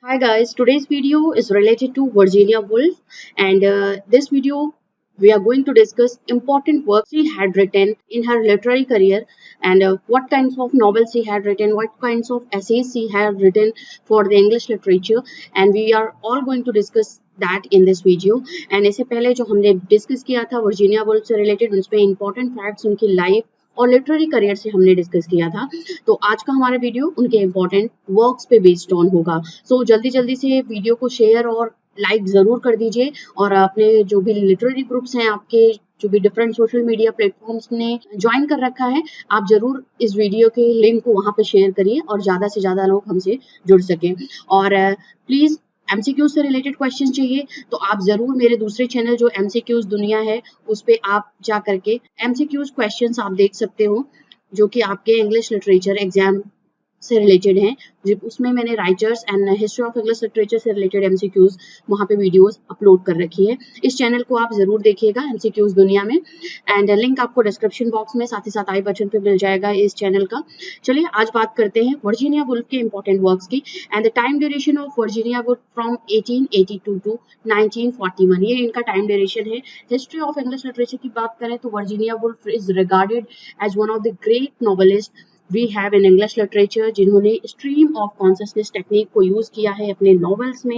Hi guys, today's video is related to Virginia Woolf, and this video we are going to discuss important works she had written in her literary career, and what kinds of novels she had written, what kinds of essays she had written for the English literature, and we are all going to discuss that in this video. And इससे पहले जो हमने discuss किया था Virginia Woolf से related, उसमें important facts उनकी life और लिटरेरी करियर से हमने डिस्कस किया था। तो आज का हमारा वीडियो उनके इम्पोर्टेंट वर्क्स पे बेस्ड ऑन होगा। सो जल्दी जल्दी से वीडियो को शेयर और लाइक जरूर कर दीजिए, और अपने जो भी लिटरेरी ग्रुप्स हैं, आपके जो भी डिफरेंट सोशल मीडिया प्लेटफॉर्म्स ने ज्वाइन कर रखा है, आप जरूर इस वीडियो के लिंक को वहां पे शेयर करिए और ज्यादा से ज्यादा लोग हमसे जुड़ सकें। और प्लीज एमसीक्यूज से रिलेटेड क्वेश्चन चाहिए तो आप जरूर मेरे दूसरे चैनल जो एमसीक्यूज दुनिया है उस पे आप जा करके एमसीक्यूज क्वेश्चंस आप देख सकते हो, जो कि आपके इंग्लिश लिटरेचर एग्जाम से रिलेटेड हैं। उसमें मैंने writers and history of English literature से रिलेटेड एमसीक्यूज वहां पे वीडियोस अपलोड कर रखी है। इस चैनल को आप जरूर देखिएगा, एमसीक्यूज दुनिया में, एंड लिंक आपको डिस्क्रिप्शन बॉक्स में साथ ही साथ आई बटन पे मिल जाएगा इस चैनल का। चलिए आज बात करते हैं वर्जीनिया वुल्फ के इंपॉर्टेंट वर्क्स की। And the time duration of Virginia Woolf from 1882 to 1941, ये इनका टाइम ड्यूरेशन है। हिस्ट्री ऑफ इंग्लिश लिटरेचर की बात करें तो Virginia Woolf is regarded as one of the great novelist we have in English literature, जिन्होंने stream of consciousness technique को use किया है अपने नॉवेल्स में।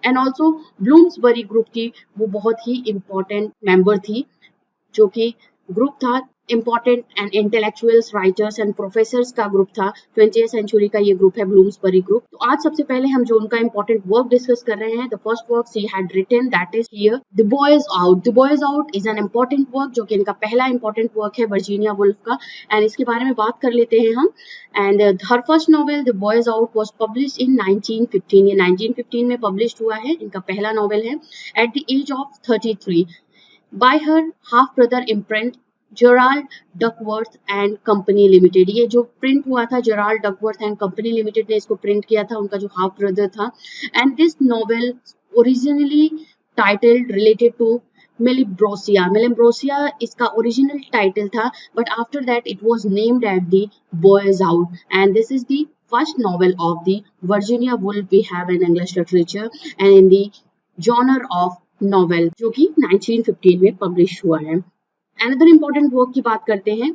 एंड ऑल्सो ब्लूम्सबरी ग्रुप की वो बहुत ही इम्पोर्टेंट मेंबर थी, जो कि ग्रुप था important and intellectuals, writers and professors का ग्रुप था। 20th सेंचुरी का ये ग्रुप है ब्लूम्सबरी ग्रुप। तो आज सबसे पहले हम जो उनका इंपॉर्टेंट वर्क डिस्कस कर रहे हैं, the first work she had written, that is here the boy is out. The boy is out is an important work, जो कि इनका पहला इंपॉर्टेंट वर्क है वर्जीनिया वुल्फ का, एंड इसके बारे में बात कर लेते हैं हम। And her first novel the boy is out was publish in 1915, ये 1915 में पब्लिश हुआ है, इनका पहला नॉवेल है। At the age of 33 by her half brother imprint Gerald Duckworth and company limited, ये जो प्रिंट हुआ था Gerald Duckworth and company limited ने इसको प्रिंट किया था, उनका जो हाफ ब्रदर था। And this novel originally titled related to Melymbrosia, Melymbrosia इसका ओरिजिनल टाइटल था, but after that it was named at the boy is out, and this is the first novel of the Virginia Woolf we have in English literature and in the genre of novel, जो कि 1915 में publish हुआ है। Another important work की बात करते हैं,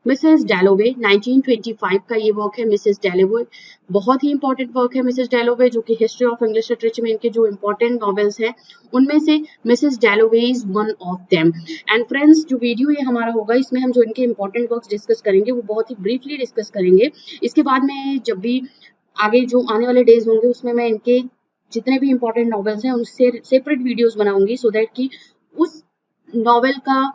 Mrs डैलोवे, 1925 का ये वर्क है। मिसेस डैलोवे बहुत ही इंपॉर्टेंट वर्क है। मिसेस डैलोवे जो कि हिस्ट्री ऑफ इंग्लिश लिटरेचर में इनके जो इंपॉर्टेंट नॉवेल्स हैं उनमें से Mrs डैलोवे is one of them. And friends, जो वीडियो ये हमारा होगा इसमें हम जो इनके इंपॉर्टेंट वर्क्स डिस्कस करेंगे वो बहुत ही ब्रीफली डिस्कस करेंगे। इसके बाद में जब भी आगे जो आने वाले डेज होंगे उसमें मैं इनके जितने भी इंपॉर्टेंट नॉवेल्स हैं उससे सेपरेट वीडियोज बनाऊंगी, सो दैट कि उस नॉवेल का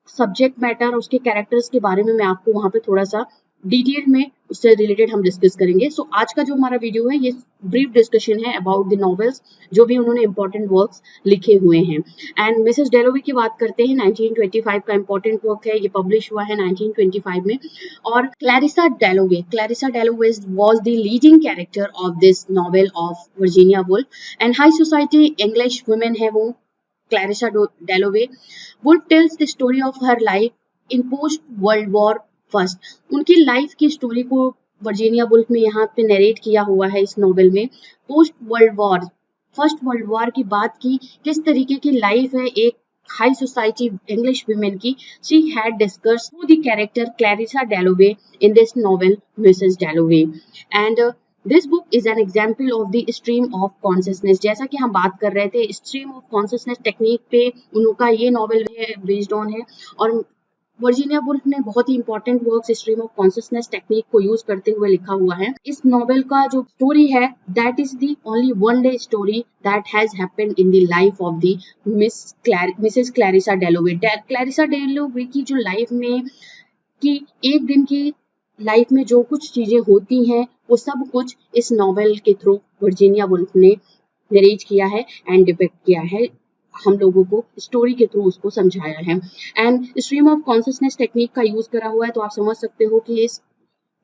सब्जेक्ट मैटर, उसके कैरेक्टर्स के बारे में मैं आपको वहां पे थोड़ा सा डिटेल में उससे रिलेटेड हम डिस्कस करेंगे। सो आज का जो हमारा वीडियो है ये ब्रीफ डिस्कशन है अबाउट द नॉवेल्स जो भी उन्होंने इंपॉर्टेंट वर्क्स लिखे हुए हैं। एंड मिसेस डैलोवे की बात करते हैं, 1925 का इंपॉर्टेंट वर्क है, ये पब्लिश हुआ है 1925 में। और Clarissa Dalloway was the leading character of this novel of Virginia Woolf, and high society English women है वो Clarissa Dalloway. Woolf tells the story of her life in post world war first, उनकी life की story को Virginia Woolf में यहाँ पे narrate किया हुआ है इस नॉवेल में। Post world war, first world war की बात की, किस तरीके की लाइफ है एक हाई सोसाइटी इंग्लिश वुमेन की, she had discussed through the character Clarissa डैलोवे in this novel Mrs डैलोवे। And this book is an example of the stream of consciousness, जैसा कि हम बात कर रहे थे स्ट्रीम ऑफ कॉन्शसनेस टेक्निक पे उनका ये नॉवेल बेस्ड ऑन है। और वर्जीनिया वुल्फ ने बहुत ही important works stream of consciousness technique को यूज करते हुए लिखा हुआ है। इस नॉवेल का जो स्टोरी है that is the only one day story that has happened in the life of the Mrs Clarissa डैलोवे। Clarissa डैलोवे की जो लाइफ में कि एक दिन की लाइफ में जो कुछ चीजें होती हैं वो सब कुछ इस नॉवेल के थ्रू वर्जीनिया वुल्फ ने नरेट किया है एंड डिपिक्ट किया है, हम लोगों को स्टोरी के थ्रू उसको समझाया है। And stream of consciousness technique का यूज करा हुआ है, तो आप समझ सकते हो कि इस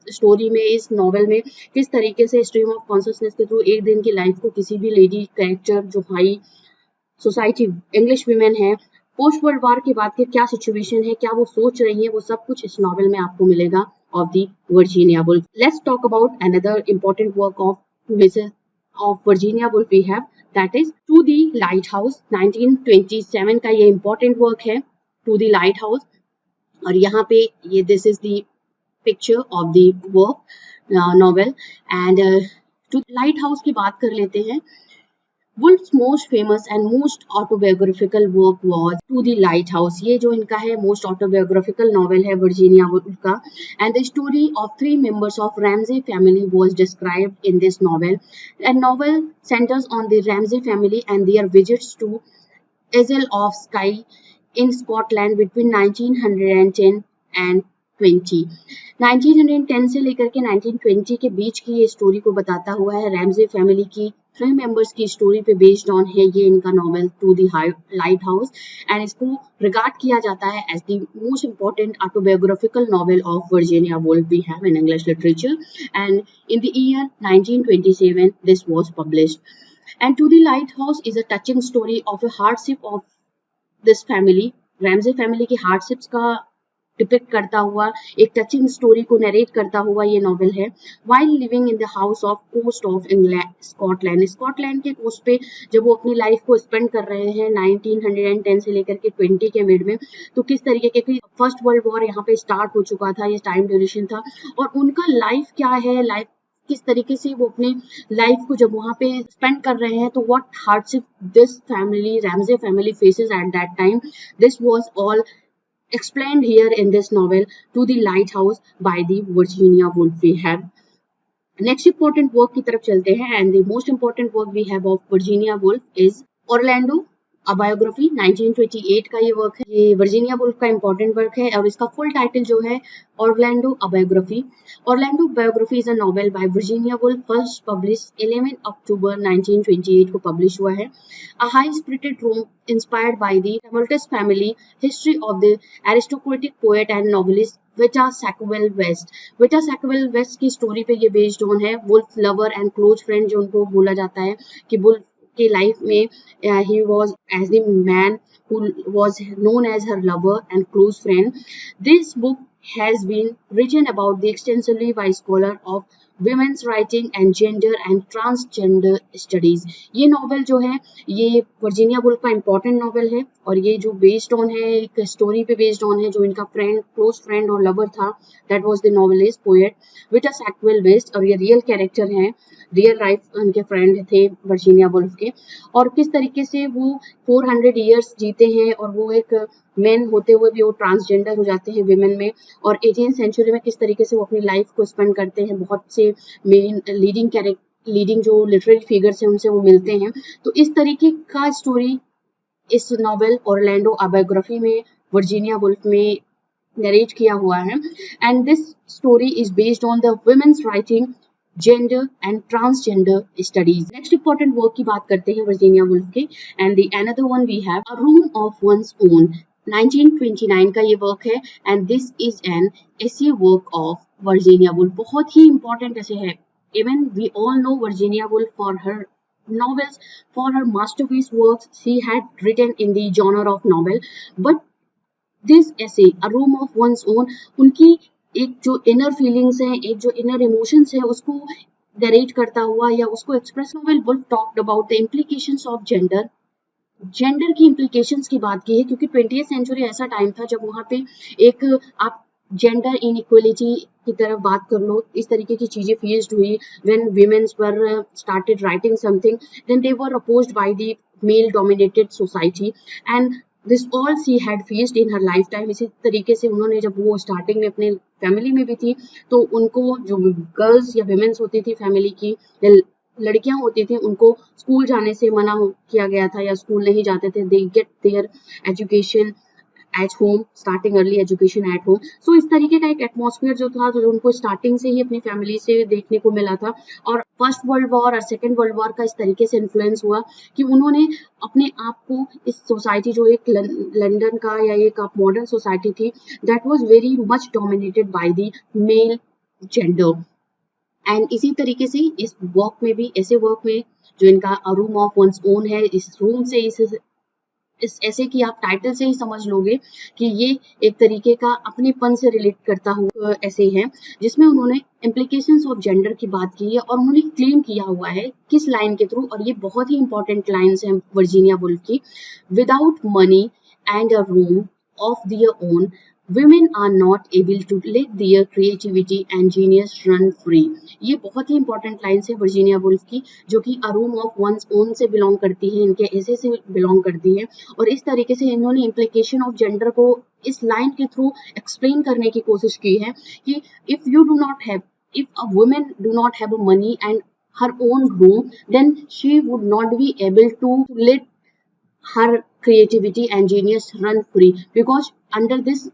स्टोरी में, इस नॉवेल में किस तरीके से स्ट्रीम ऑफ कॉन्शसनेस के थ्रू एक दिन की लाइफ को किसी भी लेडी कैरेक्टर जो हाई सोसाइटी इंग्लिश वुमेन है पोस्ट वर्ल्ड वॉर के बाद के क्या सिचुएशन है, क्या वो सोच रही है, वो सब कुछ इस नॉवेल में आपको मिलेगा of the Virginia Woolf. Let's talk about another important work of Mrs. of Virginia Woolf we have, that is To the Lighthouse. 1927 का ये important work है, To the Lighthouse. और यहाँ पे ये this is the picture of the work novel. And To Lighthouse की बात कर लेते हैं. Woolf's most famous and most autobiographical work was To the Lighthouse. ये जो इनका है most autobiographical novel है वर्जीनिया वुल्फ का. And the story of 3 members of Ramsay family was described in this novel. And novel centers on the Ramsay family and their visits to Isle of Skye in Scotland between 1910 and 20. 1910 से लेकर के 1920 के बीच की ये story को बताता हुआ है. रैमजे फैमिली की 3 मेंबर्स की स्टोरी पे बेस्ड ऑन है ये इनका novel to the lighthouse. And इसको रिगार्ड किया जाता है as the most important autobiographical novel of Virginia Woolf we have in English literature. And in the year 1927 this was published. And to the lighthouse is a touching story of a hardship of this family. Ramsay family की hardships का depict करता हुआ एक touching story को narrate करता हुआ ये novel है. While living in the house of coast of Scotland. Scotland के कोस्ट पे जब वो अपनी लाइफ को स्पेंड कर रहे हैं 1910 से लेकर के 20 के मिड में, तो किस तरीके के फर्स्ट वर्ल्ड वॉर यहाँ पे स्टार्ट हो चुका था, ये टाइम ड्यूरेशन था, और उनका लाइफ क्या है, लाइफ किस तरीके से वो अपनी लाइफ को जब वहाँ पे स्पेंड कर रहे हैं, तो what hardship this family Ramsay family faces at that time. This was all explained here in this novel To the Lighthouse by the Virginia Woolf we have. Next important work की तरफ चलते हैं. And the most important work we have of Virginia Woolf is Orlando A Biography. 1928 का ये work है. ये Virginia Woolf का important work है और इसका फुल टाइटल जो है Orlando A Biography. Orlando Biography is a novel by Virginia Woolf, first published 11 October 1928 को पब्लिश हुआ है. A high-spirited romp inspired by the tumultuous family history of the aristocratic poet and novelist Wita Sackville West. Wita Sackville West की story पे ये based on है. Woolf lover and close friend जो उनको बोला जाता है कि वुल्फ की लाइफ में he was as the man who was known as her lover and close friend. This book has been written about the extensively by scholar of women's writing and gender and transgender studies. ये novel जो है ये Virginia Woolf का important novel है और ये जो based on है एक स्टोरी पे बेस्ड ऑन है जो इनका फ्रेंड क्लोज फ्रेंड और लवर था. That was the novelist poet Vita Sackville West. और ये रियल कैरेक्टर हैं, रियल लाइफ उनके फ्रेंड थे वर्जीनिया वुल्फ के. और किस तरीके से वो 400 ईयर्स जीते हैं और वो एक मेन होते हुए भी वो ट्रांसजेंडर हो जाते हैं विमेन में. और 18th सेंचुरी में किस तरीके से वो अपनी लाइफ को स्पेंड करते हैं. बहुत से मेन लीडिंग जो लिटरेरी फिगर्स हैं उनसे वो मिलते हैं. तो इस तरीके का स्टोरी इस नॉवेल ऑरलैंडो अ बायोग्राफी में वर्जीनिया वुल्फ में नरेट किया हुआ है. And this story is based on the women's writing gender and transgender studies. Next important work की बात करते हैं वर्जीनिया वुल्फ के. And the another one we have a room of one's own. 1929 का ये वर्क है and this is an essay work of Virginia Woolf. बहुत ही इंपॉर्टेंट ऐसे है. Even we all know Virginia Woolf for her novels, for her masterpiece works she had written in the genre of novel. But this essay, A Room of One's Own, उनकी एक जो inner feelings हैं, एक जो inner emotions है उसको narrate करता हुआ या उसको express. Novel Woolf talked about the implications of gender की इम्प्लीकेशंस की बात की है क्योंकि 20th सेंचुरी ऐसा टाइम था जब वहाँ पे एक आप जेंडर इनइक्वलिटी की तरफ बात कर लो, इस तरीके की चीजें फेस्ड हुई. When women's were started writing something then they were opposed by the male dominated society and this all she had faced in her lifetime. इसी तरीके से उन्होंने जब वो स्टार्टिंग में अपने फैमिली में भी थी तो उनको जो गर्ल्स या विमेन्स होती थी फैमिली की या लड़कियां होती थी उनको स्कूल जाने से मना किया गया था या स्कूल नहीं जाते थे. They get their education at home, starting early education at home. So इस तरीके का एक एटमॉस्फेयर जो था जो उनको स्टार्टिंग से ही अपनी फैमिली से देखने को मिला था. और फर्स्ट वर्ल्ड वॉर और सेकेंड वर्ल्ड वॉर का इस तरीके से इन्फ्लुएंस हुआ कि उन्होंने अपने आप को इस सोसाइटी जो एक लंदन का या एक मॉडर्न सोसाइटी थी that was very much dominated by the male gender. And इसी तरीके से इस वर्क में भी ऐसे वर्क में जो इनका अ रूम ऑफ वंस ओन है, इस रूम से इस इस ऐसे की आप टाइटल से ही समझ लोगे कि ये एक तरीके का अपनेपन से रिलेट करता हुआ ऐसे है, जिसमें उन्होंने इम्प्लीकेशंस ऑफ जेंडर की बात की है और उन्होंने क्लेम किया हुआ है किस लाइन के थ्रू, और ये बहुत ही इंपॉर्टेंट लाइन्स हैं वर्जीनिया वुल्फ की। Without money and a room of their own, women are not able to let their creativity and genius run free। ये बहुत ही इंपॉर्टेंट लाइन्स है वर्जीनिया वुल्फ की, जो कि अ रूम ऑफ वंस ओन से बिलोंग करती है, इनके ऐसे से बिलोंग करती है। और इस तरीके से इन्होंने इम्प्लीकेशन ऑफ जेंडर को इस लाइन के थ्रू एक्सप्लेन करने की कोशिश की है कि if you do not have, if a woman do not have a money and her own room, then she would not be able to let her creativity and genius run free, because under this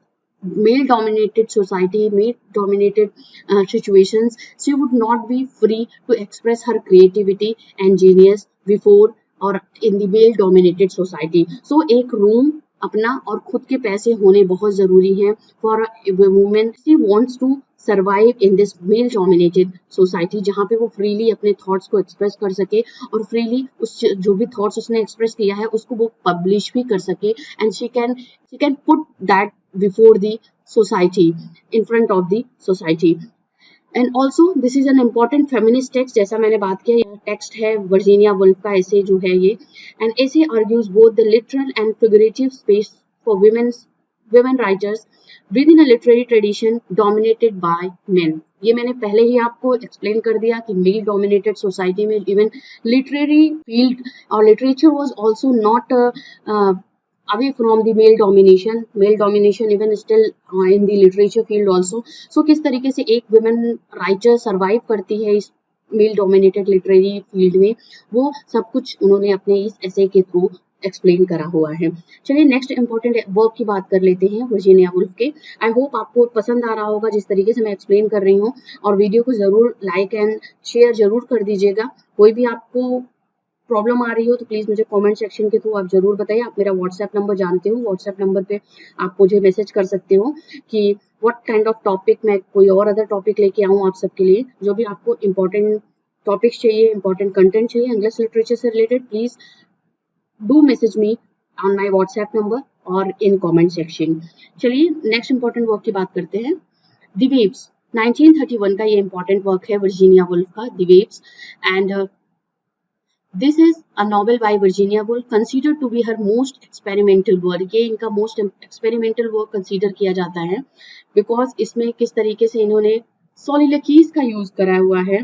male dominated society, male dominated situations, she would not be free to express her creativity and genius before or in the male dominated society। So एक room अपना और खुद के पैसे होने बहुत जरूरी हैं for women she wants to survive in this male dominated society, जहाँ पे वो फ्रीली अपने थॉट्स को एक्सप्रेस कर सके और फ्रीली उस जो भी थॉट्स उसने एक्सप्रेस किया है उसको वो पब्लिश भी कर सके, and she can put that before the society, in front of the society. And also this is an important feminist text, जैसा मैंने बात किया यह टेक्स्ट है वर्जीनिया वुल्फ का ऐसे जो है ये। एंड ऐसे argues both the literal and figurative space for women writers within a literary tradition dominated by men। ये मैंने पहले ही आपको एक्सप्लेन कर दिया कि मेल डोमिनेटेड सोसाइटी में इवन लिटरेरी फील्ड और literature was also not away from the male domination even still in the literature field also। So किस तरीके से एक women writer survive करती है इस मेल डोमिनेटेड लिटरेरी फील्ड में, वो सब कुछ उन्होंने अपने इस ऐसे के थ्रू एक्सप्लेन करा हुआ है। चलिए नेक्स्ट इंपॉर्टेंट वर्क की बात कर लेते हैं वर्जीनिया वुल्फ के। आई होप आपको पसंद आ रहा होगा जिस तरीके से मैं एक्सप्लेन कर रही हूँ, और वीडियो को जरूर लाइक एंड शेयर जरूर कर दीजिएगा। कोई भी आपको प्रॉब्लम आ रही हो तो प्लीज मुझे कमेंट सेक्शन के थ्रू आप जरूर बताइए। आप मेरा व्हाट्सएप नंबर जानते हो, व्हाट्सएप नंबर पे आप मुझे मैसेज कर सकते हो कि व्हाट काइंड ऑफ टॉपिक मैं कोई और अदर टॉपिक लेके आऊँ आप सबके लिए। जो भी आपको इंपॉर्टेंट टॉपिक्स चाहिए, इंपॉर्टेंट कंटेंट चाहिए इंग्लिश लिटरेचर से related, please do message me on my WhatsApp number और इन कॉमेंट सेक्शन। चलिए नेक्स्ट इंपॉर्टेंट वर्क की बात करते हैं, द वेव्स। 1931 का ये इंपॉर्टेंट वर्क है वर्जीनिया वुल्फ का, the waves. And this is a novel by Virginia Woolf considered to be her most experimental work. ये इनका मोस्ट एक्सपेरिमेंटल वर्क कंसीडर किया जाता है बिकॉज इसमें किस तरीके से इन्होंने सॉलिलोक्वीज का यूज करा हुआ है।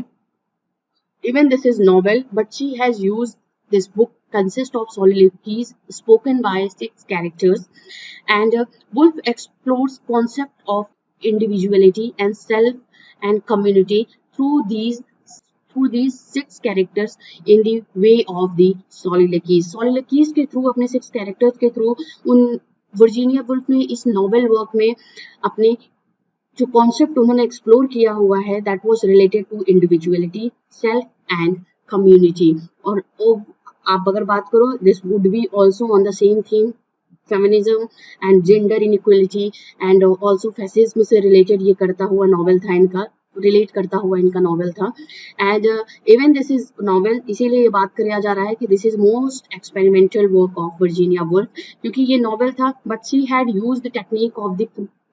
Even this is novel, but she has used this book consists of soliloquies spoken by 6 characters, and Woolf explores concept of individuality and self and community through these 6 characters in the way of the soliloquies। soliloquies के through, अपने 6 characters के through उन Virginia Woolf ने इस novel work में अपने जो concept उन्होंने एक्सप्लोर किया हुआ है that was related to individuality, self and community. और आप अगर बात करो this would be also on the same theme, feminism and gender inequality and also fascism से रिलेटेड ये करता हुआ नॉवेल था इनका, रिलेट करता हुआ इनका नॉवेल था। And even this is novel, इसीलिए ये बात किया जा रहा है कि this is most experimental work of Virginia Woolf, क्योंकि ये नॉवेल था but she had used the technique of the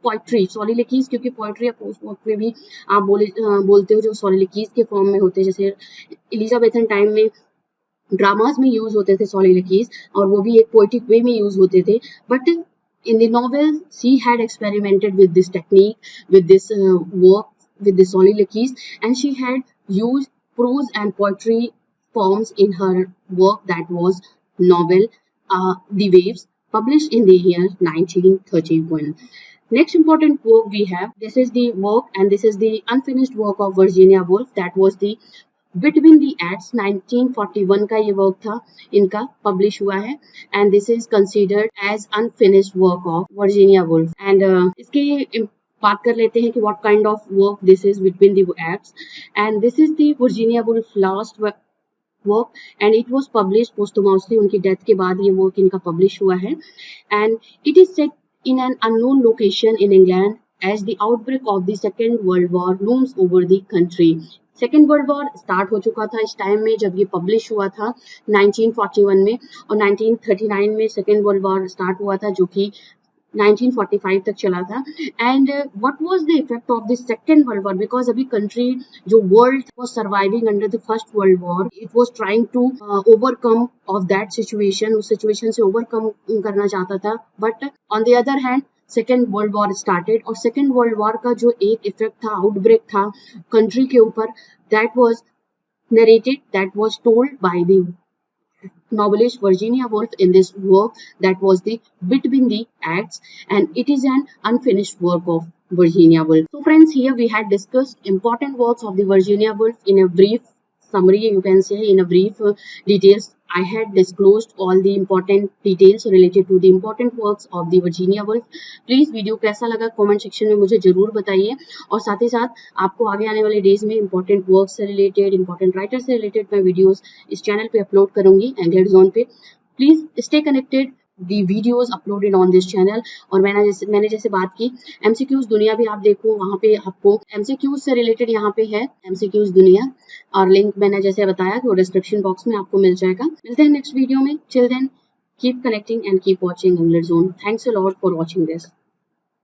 poetry, soliloquies, क्योंकि पोइट्री या पोस्ट वर्क में भी आप बोलते हो जो सॉलिलोक्वीज के फॉर्म में होते हैं, जैसे एलिजाबेथन टाइम में ड्रामाज में यूज होते थे सॉलिलोक्वीज और वो भी एक पोएटिक वे में यूज होते थे। But in the novel she had experimented with this technique, with this work, with the soliloquies, and she had used prose and poetry forms in her work that was novel The Waves, published in the year 1931. Next important work we have, this is the work and this is the unfinished work of Virginia Woolf, that was the Between the Acts। 1941 का ये work था इनका, publish हुआ है, and this is considered as unfinished work of Virginia Woolf। and इसके बात कर लेते हैं कि what kind of work this is between the acts, and this is the Virginia Woolf last work and it was published posthumously, उनकी death के बाद ये वर्क इनका पब्लिश हुआ है। and it is set in an unknown location in England as the outbreak of the Second World War looms over the country. Second world war start हो चुका था इस टाइम में जब ये पब्लिश हुआ था 1941 में, और 1939 में सेकेंड वर्ल्ड वॉर स्टार्ट हुआ था जो कि 1945 तक चला था. And what was the effect of the second world war, because अभी कंट्री जो world was surviving under the first world war, it was trying to overcome of that situation, उस सिचुएशन से ओवरकम करना चाहता था. But on the other hand second world war started, और second world war का जो एक इफेक्ट था, आउटब्रेक था कंट्री के ऊपर, that was narrated, that was told by the novelist Virginia Woolf in this work that was the Between the Acts, and it is an unfinished work of Virginia Woolf. So friends, here we had discussed important works of the Virginia Woolf in a brief summary, you can say in a brief details. I had disclosed all the important details related to the important works of the Virginia Woolf. Please video कैसा लगा comment section में मुझे जरूर बताइए, और साथ ही साथ आपको आगे आने वाले डेज में इंपॉर्टेंट वर्क्स से रिलेटेड, इंपॉर्टेंट राइटर से रिलेटेड मैं वीडियोस इस चैनल पे अपलोड करूंगी EngLIT पे. Please stay connected, the videos uploaded on this channel. और मैंने जैसे बात की MCQs दुनिया भी आप देखो, वहाँ पे आपको MCQs से रिलेटेड यहाँ पे है MCQs दुनिया, और लिंक मैंने जैसे बताया कि वो डिस्क्रिप्शन बॉक्स में आपको मिल जाएगा. मिलते हैं नेक्स्ट वीडियो में. Till then, keep connecting and keep watching EngLIT Zone. Thanks a lot for watching this.